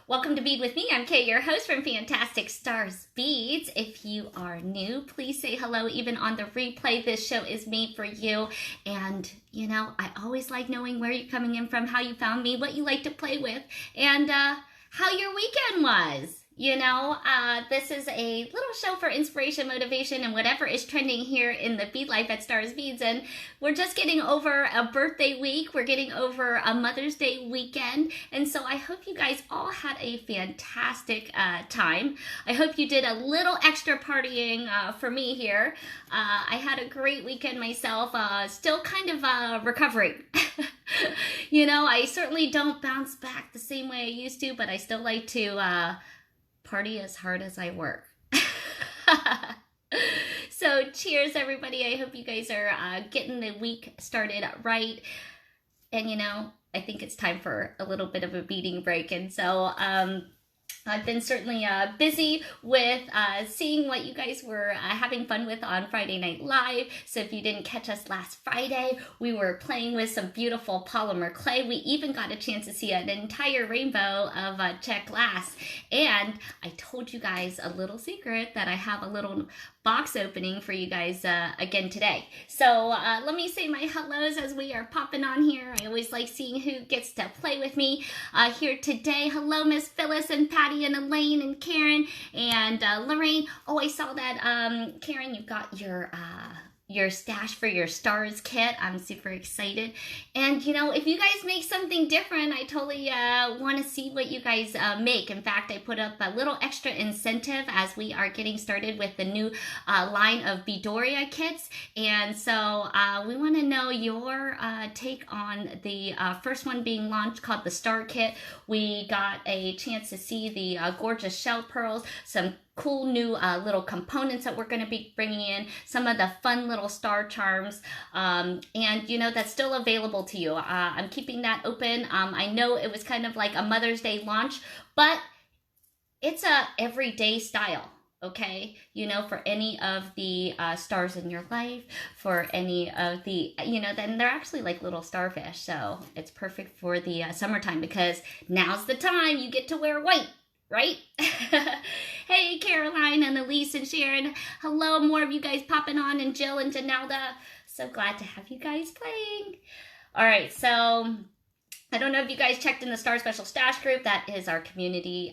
Welcome to Bead With Me. I'm Kay, your host from Fantastic Stars Beads. If you are new, please say hello. Even on the replay, this show is made for you. And, you know, I always like knowing where you're coming in from, how you found me, what you like to play with, and how your weekend was. You know, this is a little show for inspiration, motivation, and whatever is trending here in the bead life at Stars Beads. And we're just getting over a birthday week. We're getting over a Mother's Day weekend. And so I hope you guys all had a fantastic time. I hope you did a little extra partying for me here. I had a great weekend myself, still kind of recovering. You know, I certainly don't bounce back the same way I used to, but I still like to party as hard as I work. So cheers, everybody. I hope you guys are getting the week started right. And, you know, I think it's time for a little bit of a beading break. And so I've been certainly busy with seeing what you guys were having fun with on Friday Night Live. So if you didn't catch us last Friday, we were playing with some beautiful polymer clay. We even got a chance to see an entire rainbow of Czech glass. And I told you guys a little secret that I have a little box opening for you guys again today. So let me say my hellos as we are popping on here. I always like seeing who gets to play with me here today. Hello, Miss Phyllis and Patty and Elaine and Karen and Lorraine. Oh, I saw that, Karen, you've got your stash for your stars kit. I'm super excited. And, you know, if you guys make something different, I totally want to see what you guys make. In fact, I put up a little extra incentive as we are getting started with the new line of Beadoria kits. And so we want to know your take on the first one being launched called the Star Kit. We got a chance to see the gorgeous shell pearls, some cool new little components that we're going to be bringing in, some of the fun little star charms, and you know, that's still available to you. I'm keeping that open. I know it was kind of like a Mother's Day launch, but it's a everyday style. Okay, you know, for any of the stars in your life, for any of the, you know, then they're actually like little starfish. So it's perfect for the summertime because now's the time you get to wear white. Right? Hey, Caroline and Elise and Sharon. Hello, more of you guys popping on, and Jill and Janelda. So glad to have you guys playing. All right, so I don't know if you guys checked in the Star Special Stash group. That is our community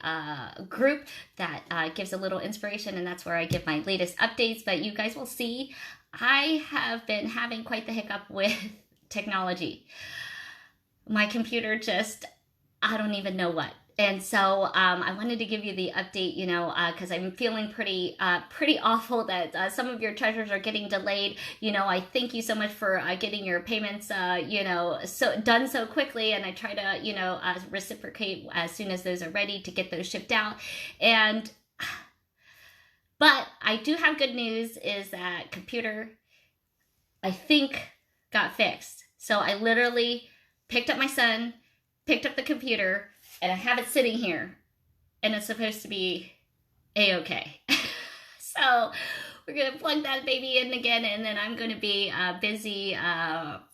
group that gives a little inspiration, and that's where I give my latest updates. But you guys will see, I have been having quite the hiccup with technology. My computer just, I don't even know what. And so I wanted to give you the update, you know, because I'm feeling pretty awful that some of your treasures are getting delayed. You know, I thank you so much for getting your payments, you know, done so quickly. And I try to, you know, reciprocate as soon as those are ready to get those shipped out. But I do have good news is that computer, I think, got fixed. So I literally picked up my son, picked up the computer, and I have it sitting here, and it's supposed to be a-okay. So we're going to plug that baby in again, and then I'm going to be busy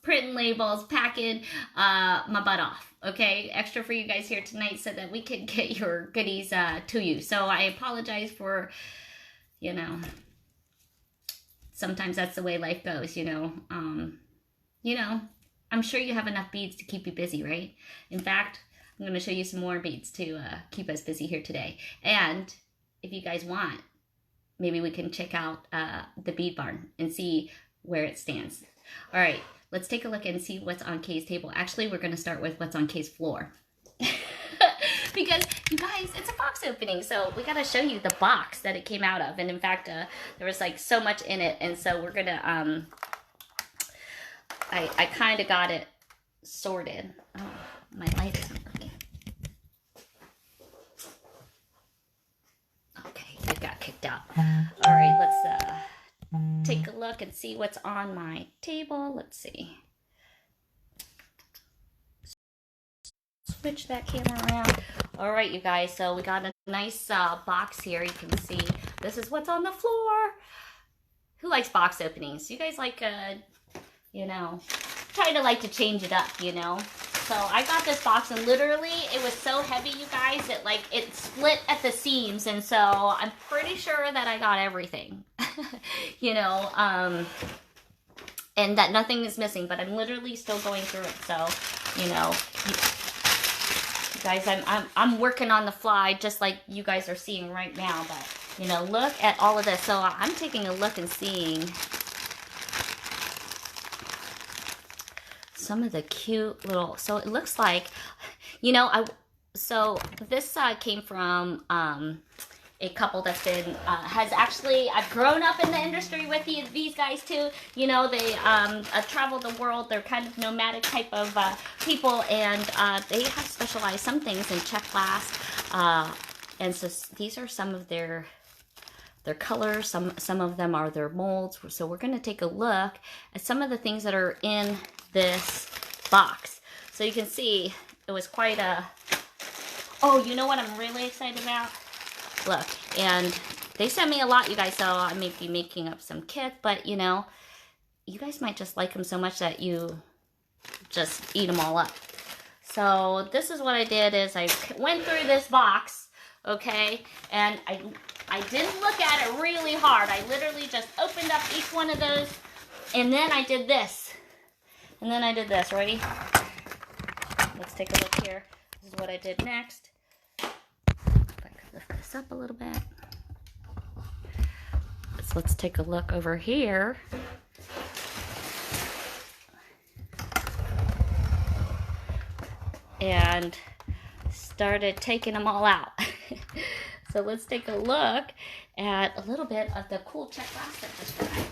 printing labels, packing my butt off, okay? Extra for you guys here tonight so that we can get your goodies to you. So I apologize for, you know, sometimes that's the way life goes, you know. I'm sure you have enough beads to keep you busy, right? In fact, I'm going to show you some more beads to keep us busy here today. And if you guys want, maybe we can check out the bead barn and see where it stands. All right, let's take a look and see what's on Kay's table. Actually, we're going to start with what's on Kay's floor. Because, you guys, it's a box opening, so we got to show you the box that it came out of. And in fact, there was like so much in it. And so we're going to, I kind of got it sorted. Oh, my light isn't working. Okay, it got kicked out. All right, let's take a look and see what's on my table. Let's see. Switch that camera around. All right, you guys, so we got a nice box here. You can see this is what's on the floor. Who likes box openings? You guys like, you know, try to like to change it up, you know. So I got this box, and literally it was so heavy, you guys, that like it split at the seams. And so I'm pretty sure that I got everything, you know, and that nothing is missing, but I'm literally still going through it. So, you know, you guys, I'm working on the fly, just like you guys are seeing right now. But, you know, look at all of this. So I'm taking a look and seeing some of the cute little, so it looks like, you know, so this came from a couple that's been, has actually, I've grown up in the industry with these guys too. You know, they travel the world. They're kind of nomadic type of people, and they have specialized some things in Czech glass. And so these are some of their colors. Some of them are their molds. So we're going to take a look at some of the things that are in this box. So you can see it was quite a, oh, you know what I'm really excited about? Look, and they sent me a lot, you guys, so I may be making up some kits, but, you know, you guys might just like them so much that you just eat them all up. So this is what I did, is I went through this box, okay, and I didn't look at it really hard. I literally just opened up each one of those, and then I did this. And then I did this. Ready? Let's take a look here. This is what I did next. If I could lift this up a little bit. So let's take a look over here. And started taking them all out. So let's take a look at a little bit of the cool Czech glass that just arrived.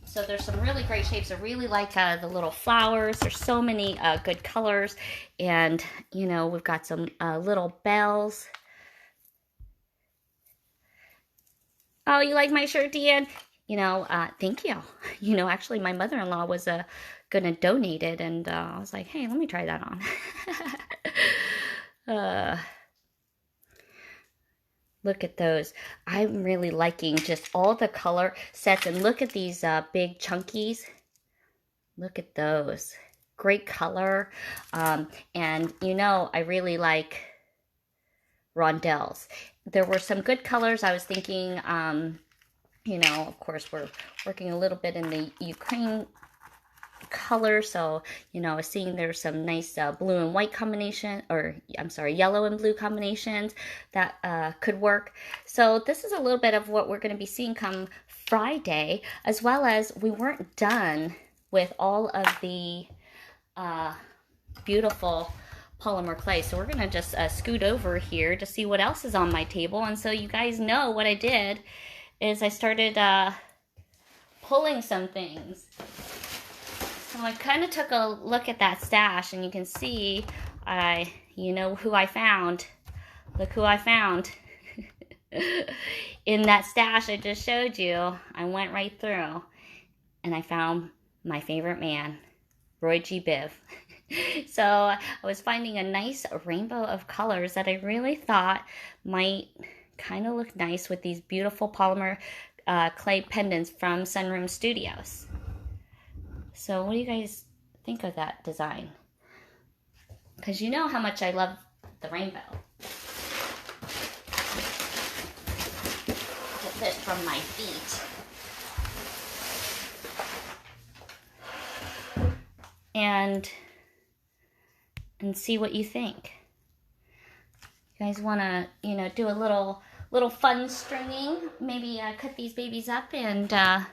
So there's some really great shapes. I really like the little flowers. There's so many good colors. And, you know, we've got some little bells. Oh, you like my shirt, Deanne? You know, thank you. You know, actually, my mother-in-law was going to donate it. And I was like, hey, let me try that on. Look at those. I'm really liking just all the color sets. And look at these big chunkies. Look at those. Great color. And, you know, I really like rondelles. There were some good colors. I was thinking, you know, of course, we're working a little bit in the Ukraine color, so, you know, I was seeing there's some nice blue and white combination, or I'm sorry, yellow and blue combinations that could work. So this is a little bit of what we're going to be seeing come Friday, as well as we weren't done with all of the beautiful polymer clay. So we're going to just scoot over here to see what else is on my table. And so you guys know what I did is I started pulling some things. So I kind of took a look at that stash, and you can see, you know who I found. Look who I found. In that stash I just showed you, I went right through, and I found my favorite man, Roy G. Biv. So I was finding a nice rainbow of colors that I really thought might kind of look nice with these beautiful polymer clay pendants from Sunroom Studios. So what do you guys think of that design? Because you know how much I love the rainbow. Get this from my feet. And see what you think. You guys want to, you know, do a little fun stringing? Maybe cut these babies up, and I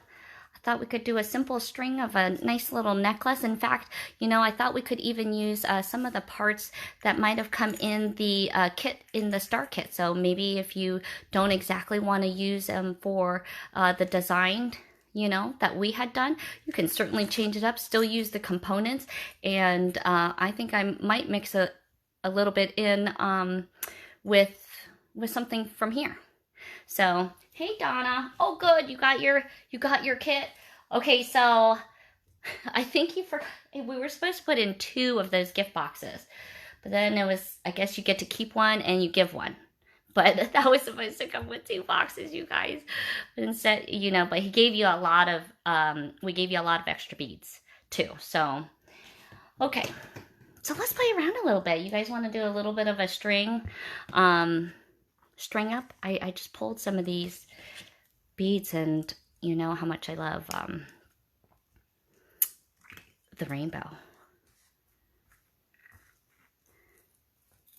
thought we could do a simple string of a nice little necklace. In fact, you know, I thought we could even use some of the parts that might have come in the kit, in the star kit. So maybe if you don't exactly want to use them for the design, you know, that we had done, you can certainly change it up, still use the components. And I think I might mix a little bit in with something from here. So, hey Donna. Oh good, you got your kit. Okay, so I think we were supposed to put in 2 of those gift boxes. But then it was, I guess you get to keep one and you give one. But that was supposed to come with 2 boxes, you guys. But instead, you know, but he gave you a lot of we gave you a lot of extra beads too. So Okay, so let's play around a little bit. You guys want to do a little bit of a string up? I just pulled some of these beads, and you know how much I love the rainbow.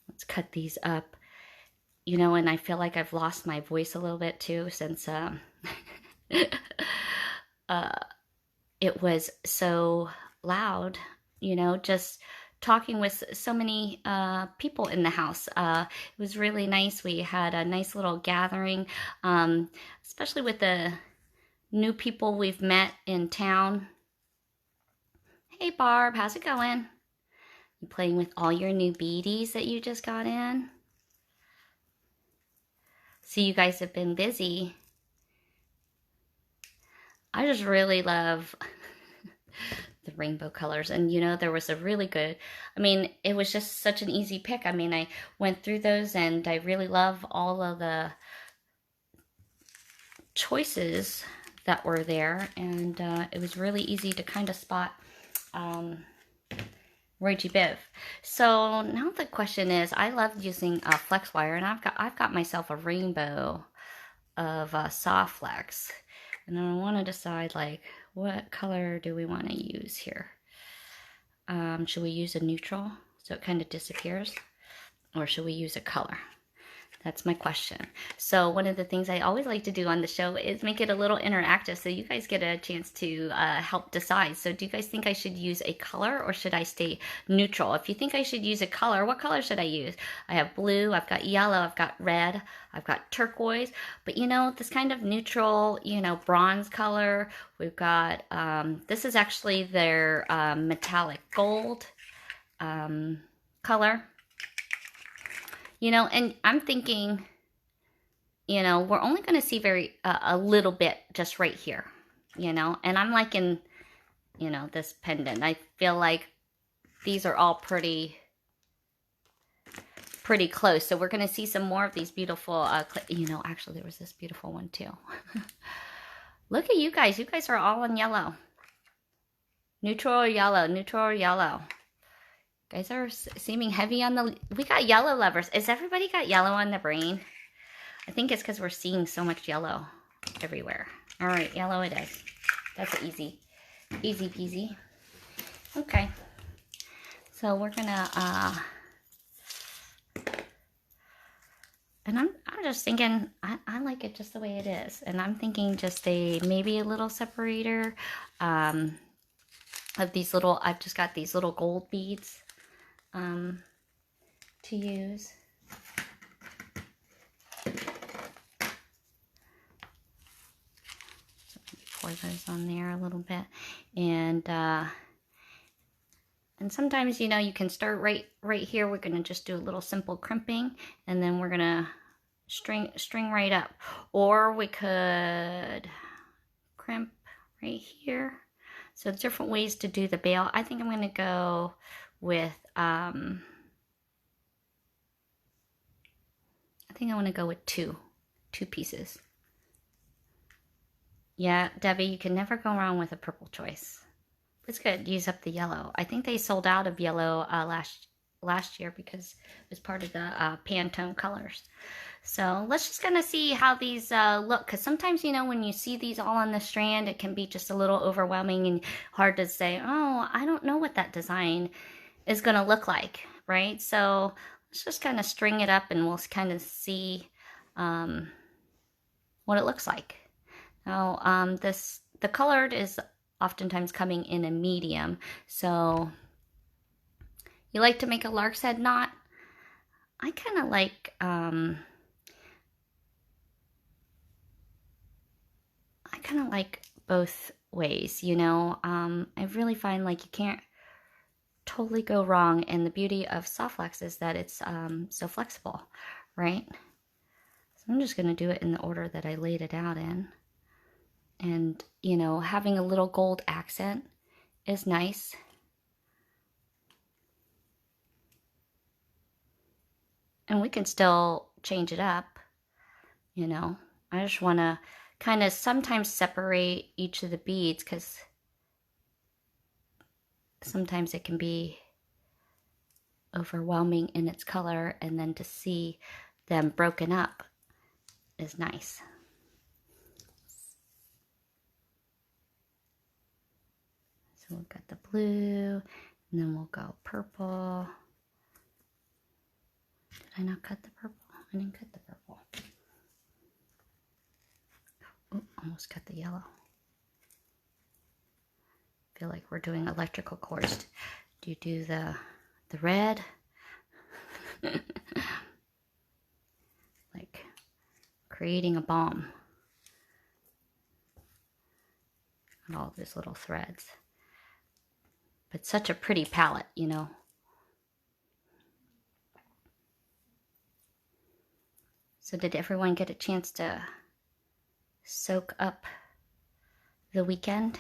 Let's cut these up. You know, and I feel like I've lost my voice a little bit too since it was so loud, you know, just talking with so many people in the house. It was really nice. We had a nice little gathering, especially with the new people we've met in town. Hey Barb, how's it going? You playing with all your new beadies that you just got in? So you guys have been busy. I just really love the rainbow colors. And you know, there was a really good, I mean, it was just such an easy pick. I mean, I went through those and I really love all of the choices that were there. And it was really easy to kind of spot Roy G. Biv. So now the question is, I love using flex wire, and I've got myself a rainbow of soft flex, and I want to decide like what color do we want to use here. Should we use a neutral so it kind of disappears, or should we use a color? That's my question. So one of the things I always like to do on the show is make it a little interactive so you guys get a chance to help decide. So do you guys think I should use a color or should I stay neutral? If you think I should use a color, what color should I use? I have blue, I've got yellow, I've got red, I've got turquoise. But you know, this kind of neutral, you know, bronze color. We've got, this is actually their metallic gold color. You know, and I'm thinking, you know, we're only going to see a little bit just right here, you know, and I'm liking, you know, this pendant. I feel like these are all pretty close. So we're going to see some more of these beautiful, you know, actually there was this beautiful one too. Look at you guys. You guys are all in yellow. Neutral or yellow, neutral or yellow. Guys are seeming heavy on the... We got yellow lovers. Has everybody got yellow on the brain? I think it's because we're seeing so much yellow everywhere. All right, yellow it is. That's easy. Easy peasy. Okay. So we're going to... And I'm just thinking, I like it just the way it is. And I'm thinking just maybe a little separator of these little... I've just got these little gold beads. To use. So pour those on there a little bit, and sometimes, you know, you can start right here. We're gonna just do a little simple crimping, and then we're gonna string right up, or we could crimp right here. So different ways to do the bail. I think I'm gonna go with I think I want to go with two pieces. Yeah, Debbie, you can never go wrong with a purple choice. It's good. Use up the yellow. I think they sold out of yellow last year because it was part of the Pantone colors. So let's just kind of see how these look, because sometimes, you know, when you see these all on the strand, it can be just a little overwhelming and hard to say, oh, I don't know what that design is going to look like, right? So let's just kind of string it up and we'll kind of see what it looks like. Now, the colored is oftentimes coming in a medium. So you like to make a lark's head knot? I kind of like, both ways, you know. I really find like you can't totally go wrong, and the beauty of soft flex is that it's so flexible, right? So I'm just going to do it in the order that I laid it out in. And, you know, having a little gold accent is nice. And we can still change it up, you know. I just want to kind of sometimes separate each of the beads, because sometimes it can be overwhelming in its color, and then to see them broken up is nice. So we've got the blue, and then we'll go purple. Did I not cut the purple? I didn't cut the purple. Oh, almost cut the yellow. I feel like we're doing electrical cords. Do you do the red? Like creating a bomb. And all these little threads. But such a pretty palette, you know. So did everyone get a chance to soak up the weekend?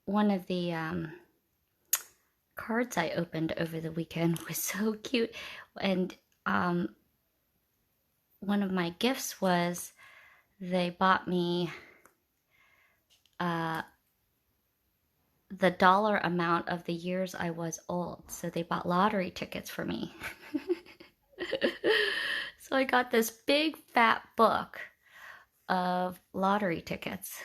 One of the cards I opened over the weekend was so cute, and one of my gifts was they bought me the dollar amount of the years I was old. So they bought lottery tickets for me. So I got this big fat book of lottery tickets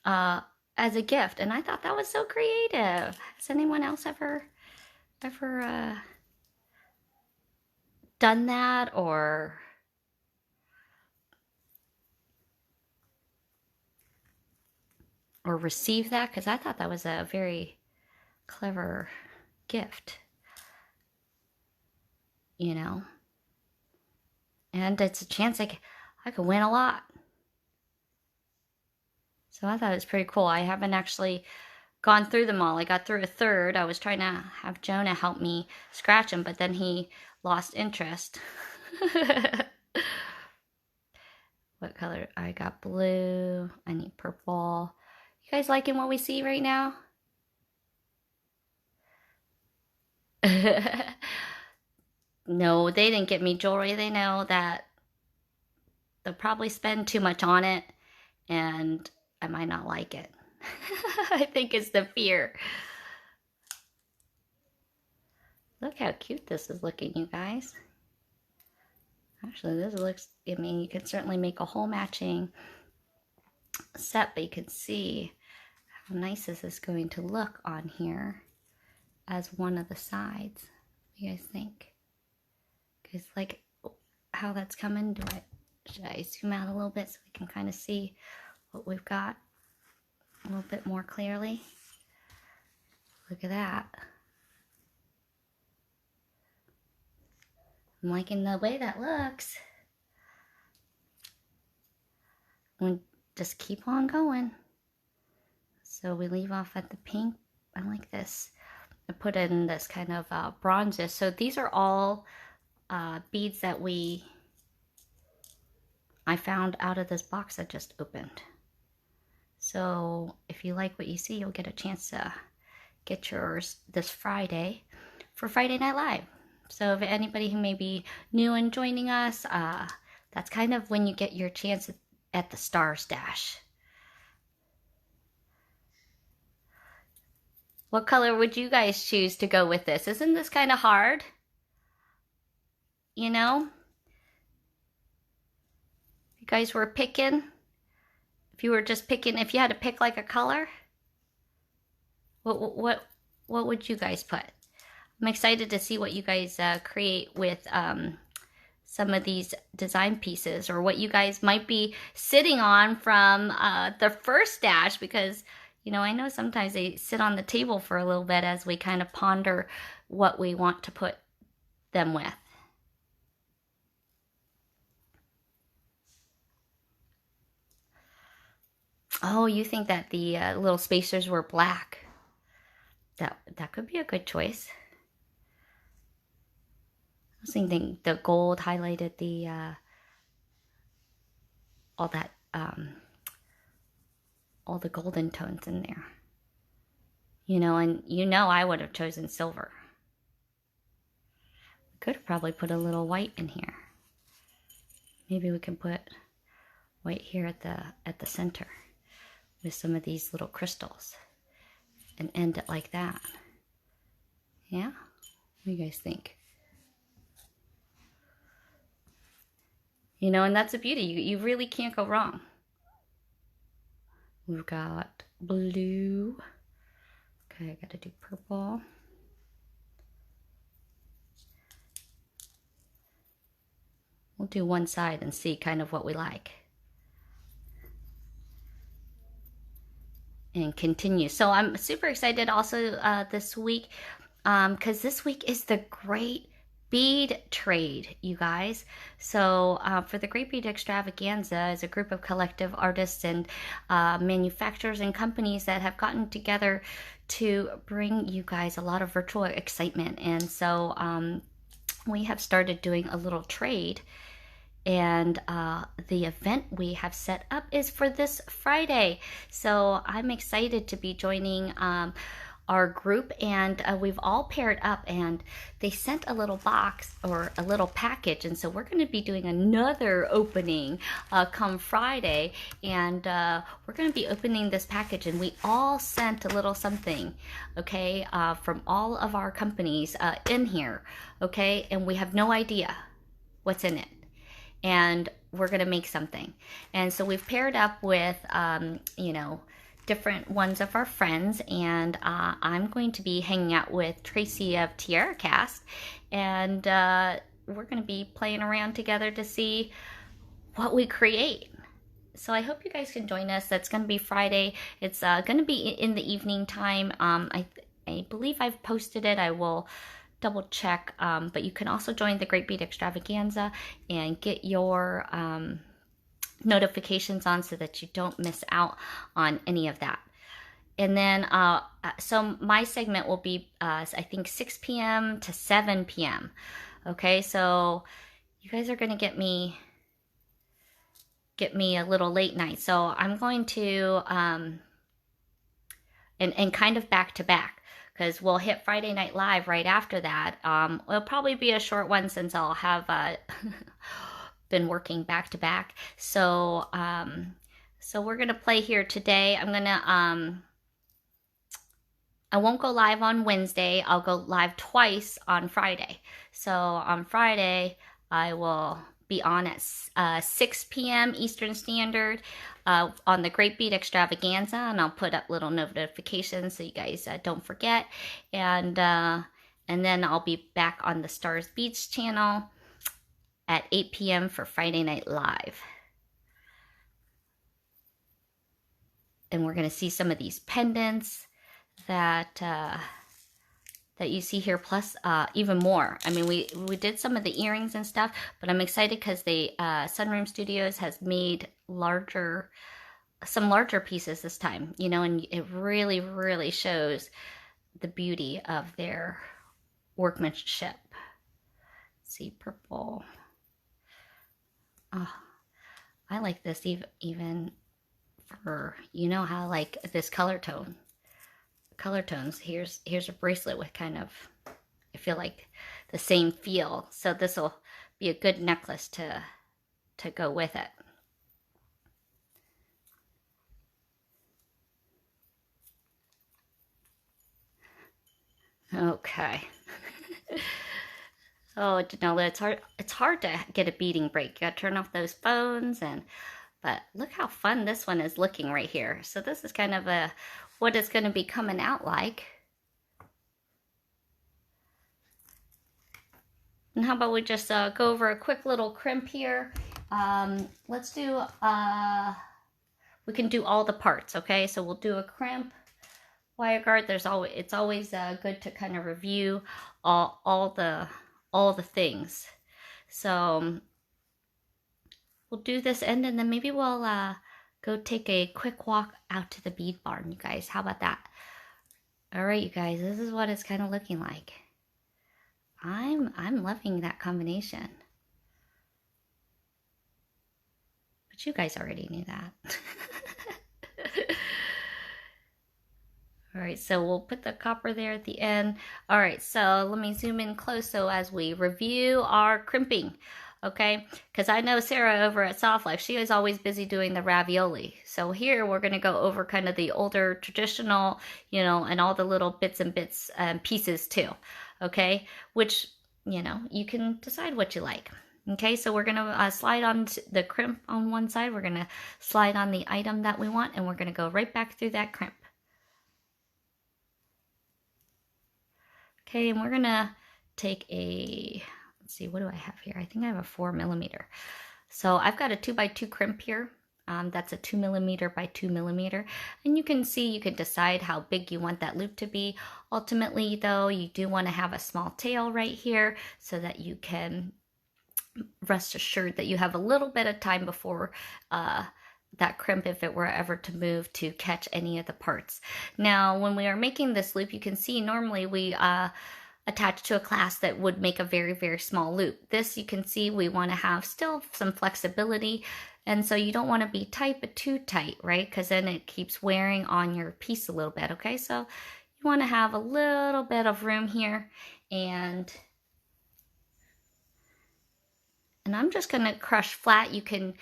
as a gift, and I thought that was so creative. Has anyone else ever done that or received that? Because I thought that was a very clever gift, you know, and it's a chance I could win a lot. So I thought it was pretty cool. I haven't actually gone through them all. I got through a third. I was trying to have Jonah help me scratch them, but then he lost interest. What color? I got blue. I need purple. You guys liking what we see right now? No, they didn't get me jewelry. They know that they'll probably spend too much on it and I might not like it. I think it's the fear. Look how cute this is looking, you guys. Actually, this looks, I mean, you can certainly make a whole matching set, but you can see how nice this is going to look on here as one of the sides. What do you guys think? Because like how that's coming, should I zoom out a little bit so we can kind of see what we've got a little bit more clearly? Look at that. I'm liking the way that looks. We'll just keep on going. So we leave off at the pink. I like this. I put in this kind of bronzes. So these are all beads that I found out of this box I just opened. So if you like what you see, you'll get a chance to get yours this Friday for Friday Night Live. So if anybody who may be new and joining us, that's kind of when you get your chance at the Star Stash. What color would you guys choose to go with this? Isn't this kind of hard? You know? If you guys were picking, if you were just picking, if you had to pick like a color, what would you guys put? I'm excited to see what you guys create with some of these design pieces, or what you guys might be sitting on from the first stash, because, you know, I know sometimes they sit on the table for a little bit as we kind of ponder what we want to put them with. Oh, you think that the little spacers were black? That could be a good choice. I was thinking the gold highlighted the all the golden tones in there. You know, and you know I would have chosen silver. Could have probably put a little white in here. Maybe we can put right here at the center with some of these little crystals and end it like that. Yeah? What do you guys think? You know, and that's a beauty. You really can't go wrong. We've got blue. Okay, I gotta do purple. We'll do one side and see kind of what we like. And continue. So I'm super excited also this week because this week is the Great Bead Trade, you guys. So for the Great Bead Extravaganza is a group of collective artists and manufacturers and companies that have gotten together to bring you guys a lot of virtual excitement. And so we have started doing a little trade. And the event we have set up is for this Friday. So I'm excited to be joining our group, and we've all paired up, and they sent a little box or a little package, and so we're going to be doing another opening come Friday, and we're going to be opening this package, and we all sent a little something, okay, from all of our companies in here, okay, and we have no idea what's in it. And we're gonna make something. And so we've paired up with, you know, different ones of our friends, and I'm going to be hanging out with Tracy of Tierra Cast, and we're gonna be playing around together to see what we create. So I hope you guys can join us. That's gonna be Friday. It's gonna be in the evening time. I believe I've posted it. I will double check, but you can also join the Great Bead Extravaganza and get your notifications on so that you don't miss out on any of that. And then, so my segment will be, I think 6 p.m. to 7 p.m. Okay, so you guys are gonna get me a little late night. So I'm going to, and kind of back to back, because we'll hit Friday Night Live right after that. It'll probably be a short one since I'll have been working back to back. So so we're gonna play here today. I'm gonna I won't go live on Wednesday. I'll go live twice on Friday. So on Friday I will be on at 6 p.m. Eastern Standard on the Great Bead Extravaganza, and I'll put up little notifications so you guys don't forget. And then I'll be back on the Stars Beads channel at 8 p.m. for Friday Night Live. And we're gonna see some of these pendants that that you see here, plus even more. I mean, we did some of the earrings and stuff, but I'm excited because the Sunroom Studios has made some larger pieces this time, you know, and it really, really shows the beauty of their workmanship. Let's see, purple. Oh, I like this even for, you know how I like this color tones. Here's a bracelet with kind of, I feel like the same feel. So this will be a good necklace to go with it. Okay. Oh, Janella, it's hard to get a beading break. You gotta turn off those phones, but look how fun this one is looking right here. So this is kind of what it's gonna be coming out like. And how about we just go over a quick little crimp here. Let's do, we can do all the parts, okay? So we'll do a crimp, wire guard. It's always good to kind of review all the things. So we'll do this end, and then maybe we'll go take a quick walk out to the bead barn, you guys. How about that? All right, you guys, this is what it's kind of looking like. I'm loving that combination. But you guys already knew that. All right, so we'll put the copper there at the end. All right, so let me zoom in close so as we review our crimping. okay? Because I know Sarah over at Soft Life, she is always busy doing the ravioli. So here we're going to go over kind of the older traditional, you know, and all the little bits and pieces too, okay? Which, you know, you can decide what you like. Okay, so we're going to slide on the crimp on one side. We're going to slide on the item that we want, and we're going to go right back through that crimp. Okay, and we're going to take a, let's see, what do I have here? I think I have a 4mm. So I've got a 2x2 crimp here. That's a 2mm by 2mm. And you can see, you can decide how big you want that loop to be. Ultimately, though, you do want to have a small tail right here so that you can rest assured that you have a little bit of time before that crimp, if it were ever to move, to catch any of the parts. Now, when we are making this loop, you can see normally we attach to a clasp that would make a very, very small loop. This, you can see, we want to have still some flexibility, and so you don't want to be tight but too tight, right? Because then it keeps wearing on your piece a little bit, okay? So you want to have a little bit of room here, and I'm just going to crush flat. You can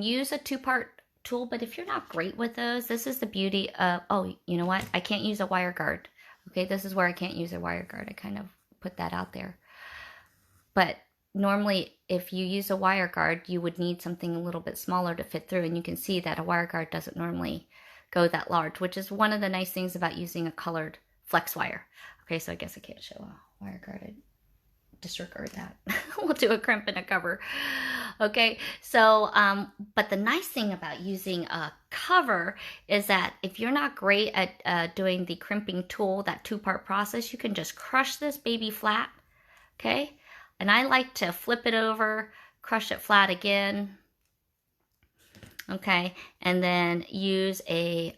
use a 2-part tool, but if you're not great with those, this is the beauty of, oh, you know what? I can't use a wire guard. Okay, this is where I can't use a wire guard. I kind of put that out there. But normally, if you use a wire guard, you would need something a little bit smaller to fit through, and you can see that a wire guard doesn't normally go that large, which is one of the nice things about using a colored flex wire. Okay, so I guess I can't show a wire guard. Disregard that. We'll do a crimp and a cover. Okay, so but the nice thing about using a cover is that if you're not great at doing the crimping tool, that 2-part process, you can just crush this baby flat. Okay, and I like to flip it over, crush it flat again. Okay, and then use a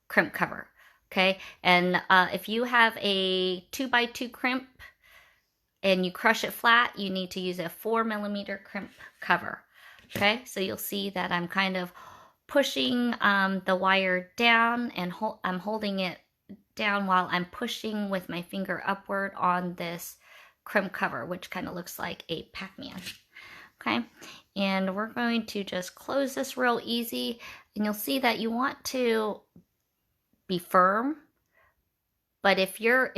crimp cover. Okay, and if you have a 2x2 crimp and you crush it flat, you need to use a 4mm crimp cover. Okay, so you'll see that I'm kind of pushing the wire down, and I'm holding it down while I'm pushing with my finger upward on this crimp cover, which kind of looks like a Pac-Man. Okay, and we're going to just close this real easy, and you'll see that you want to be firm, but if your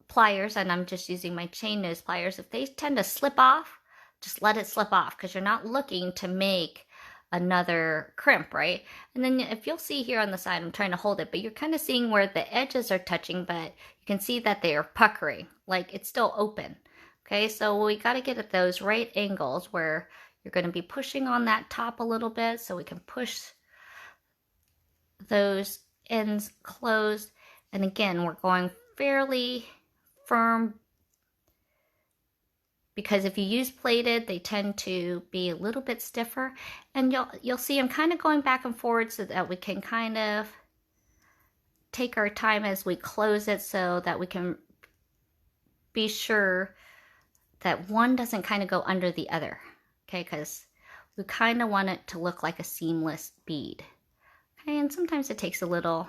pliers, and I'm just using my chain nose pliers, if they tend to slip off, just let it slip off, because you're not looking to make another crimp, right? And then if you'll see here on the side, I'm trying to hold it, but you're kind of seeing where the edges are touching, but you can see that they are puckering, like it's still open. Okay, so we got to get at those right angles where you're going to be pushing on that top a little bit, so we can push those ends closed. And again, we're going fairly firm, because if you use plated, they tend to be a little bit stiffer, and you'll see I'm kind of going back and forward so that we can kind of take our time as we close it, so that we can be sure that one doesn't kind of go under the other, okay, because we kind of want it to look like a seamless bead. Okay, and sometimes it takes a little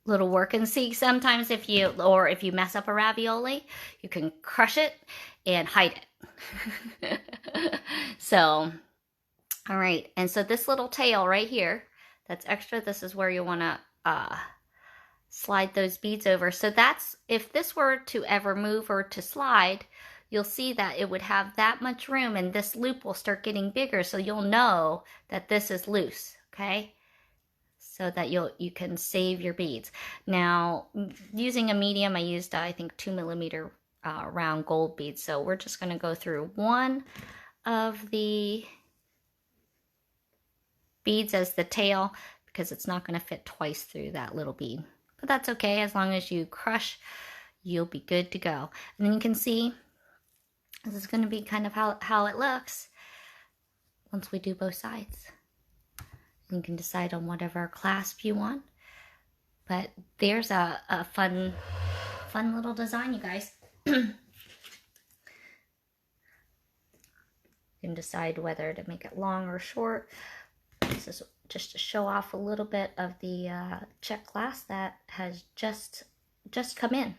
work, and see, sometimes if you mess up a ravioli, you can crush it and hide it. So, all right, and so this little tail right here, that's extra, this is where you want to slide those beads over. So that's, if this were to ever move or to slide, you'll see that it would have that much room, and this loop will start getting bigger, so you'll know that this is loose, okay? So that you can save your beads. Now, using a medium, I used, I think, 2mm round gold beads. So we're just going to go through one of the beads as the tail, because it's not going to fit twice through that little bead. But that's okay, as long as you crush, you'll be good to go. And then you can see, this is going to be kind of how it looks once we do both sides. You can decide on whatever clasp you want. But there's a fun little design, you guys. You can decide whether to make it long or short. This is just to show off a little bit of the Czech glass that has just come in.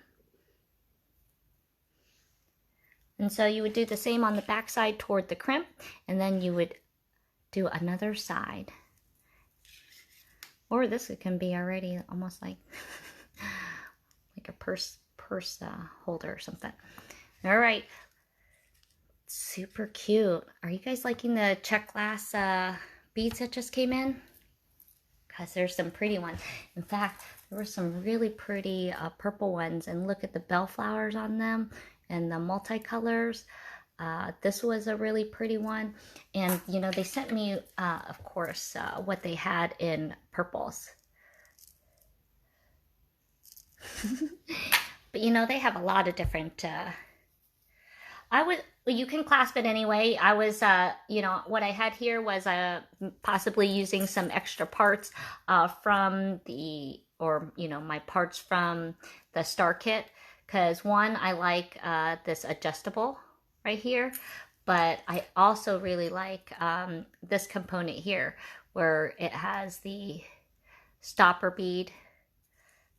And so you would do the same on the back side toward the crimp, and then you would do another side. Or this can be already almost like a purse holder or something. All right, super cute. Are you guys liking the Czech glass beads that just came in? Because there's some pretty ones. In fact, there were some really pretty purple ones, and look at the bellflowers on them and the multicolors. This was a really pretty one, and you know, they sent me of course what they had in purples. But you know, they have a lot of different you can clasp it anyway. I was, you know, what I had here was possibly using some extra parts from my parts from the Star Kit. Because one, I like this adjustable right here. But I also really like this component here where it has the stopper bead.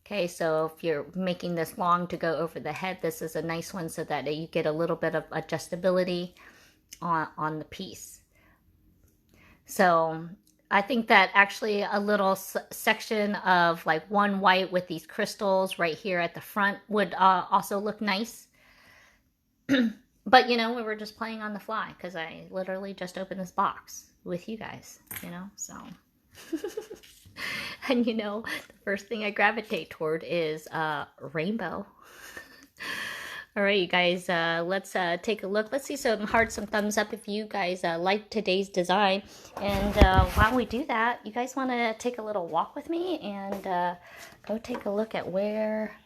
Okay, so if you're making this long to go over the head, this is a nice one so that you get a little bit of adjustability on the piece. So I think that actually a little section of like one white with these crystals right here at the front would also look nice. But you know, we were just playing on the fly because I literally just opened this box with you guys, you know, so... And you know, the first thing I gravitate toward is rainbow. All right, you guys, let's take a look. Let's see some hearts, some thumbs up if you guys like today's design. And while we do that, you guys want to take a little walk with me and go take a look at where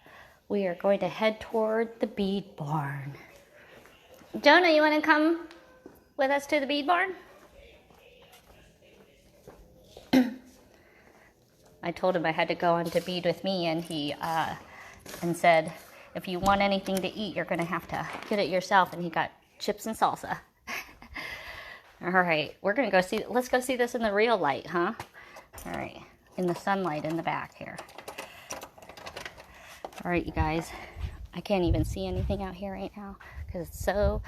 we are going to head toward the bead barn. Jonah, you want to come with us to the bead barn? I told him I had to go on to Bead With Me, and he said, if you want anything to eat, you're going to have to get it yourself. And he got chips and salsa. All right, we're going to go see, let's go see this in the real light, huh? All right, in the sunlight in the back here. All right, you guys, I can't even see anything out here right now because it's so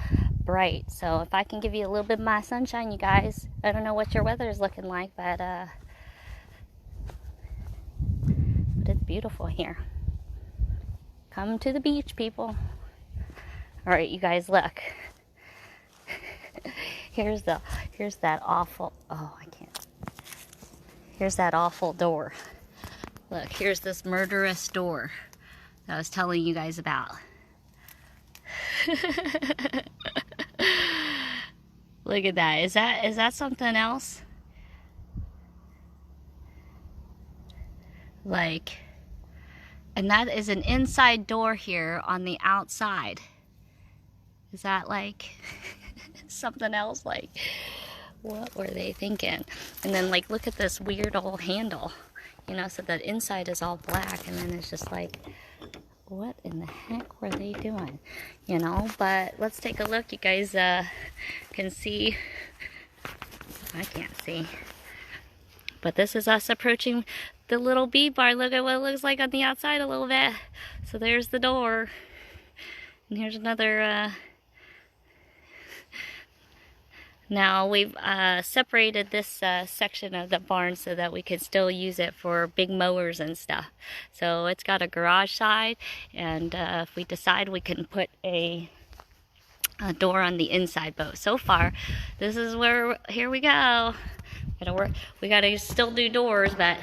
bright. So if I can give you a little bit of my sunshine, you guys, I don't know what your weather is looking like, but it's beautiful here. Come to the beach, people. All right, you guys, look. Here's that awful, oh, I can't. Here's that awful door. Look, here's this murderous door that I was telling you guys about. Look at that. Is that something else? Like, and that is an inside door here on the outside. Is that like something else? Like, what were they thinking? And then like, look at this weird old handle, you know, so the inside is all black, and then it's just like, what in the heck were they doing? You know, but let's take a look. You guys can see, I can't see, but this is us approaching the little bead bar. Look at what it looks like on the outside a little bit. So there's the door, and here's another now we've separated this section of the barn so that we can still use it for big mowers and stuff. So it's got a garage side, and if we decide, we can put a door on the inside. But so far, this is where, here we go. We gotta still do doors, but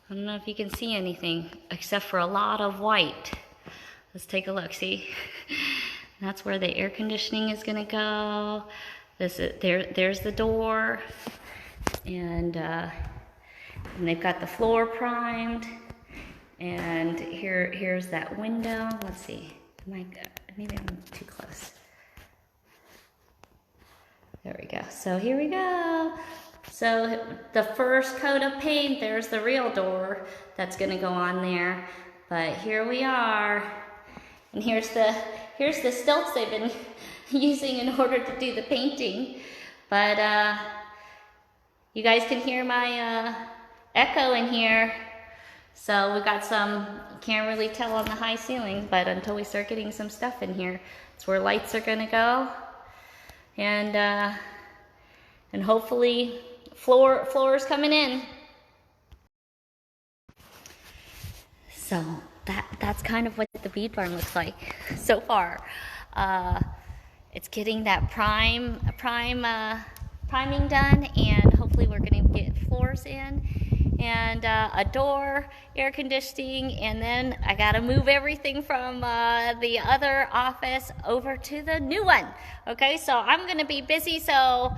I don't know if you can see anything except for a lot of white. Let's take a look, see? That's where the air conditioning is gonna go. There's the door, and they've got the floor primed, and here's that window. Let's see, maybe I'm too close. There we go. So here we go. So the first coat of paint, there's the real door that's gonna go on there. But here we are, and here's the stilts they've been using in order to do the painting. But you guys can hear my echo in here. So we got some, can't really tell on the high ceiling, but until we start getting some stuff in here, it's where lights are gonna go. And hopefully floor's coming in. So that's kind of what the bead barn looks like so far. It's getting that priming done, and hopefully we're gonna get floors in, and a door, air conditioning, and then I gotta move everything from the other office over to the new one. Okay, so I'm gonna be busy, so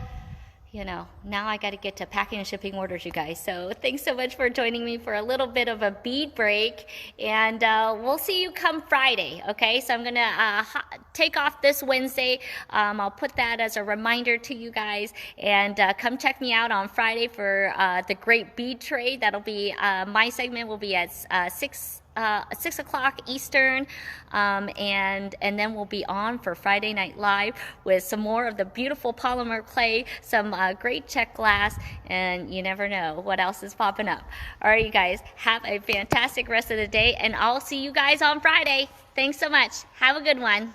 you know, now I got to get to packing and shipping orders, you guys. So thanks so much for joining me for a little bit of a bead break, and we'll see you come Friday, okay? So I'm going to take off this Wednesday. I'll put that as a reminder to you guys, and come check me out on Friday for the Great Bead Trade. That'll be, my segment will be at 6 o'clock Eastern, and then we'll be on for Friday Night Live with some more of the beautiful polymer clay, some great Czech glass, and you never know what else is popping up. All right, you guys, have a fantastic rest of the day, and I'll see you guys on Friday. Thanks so much. Have a good one.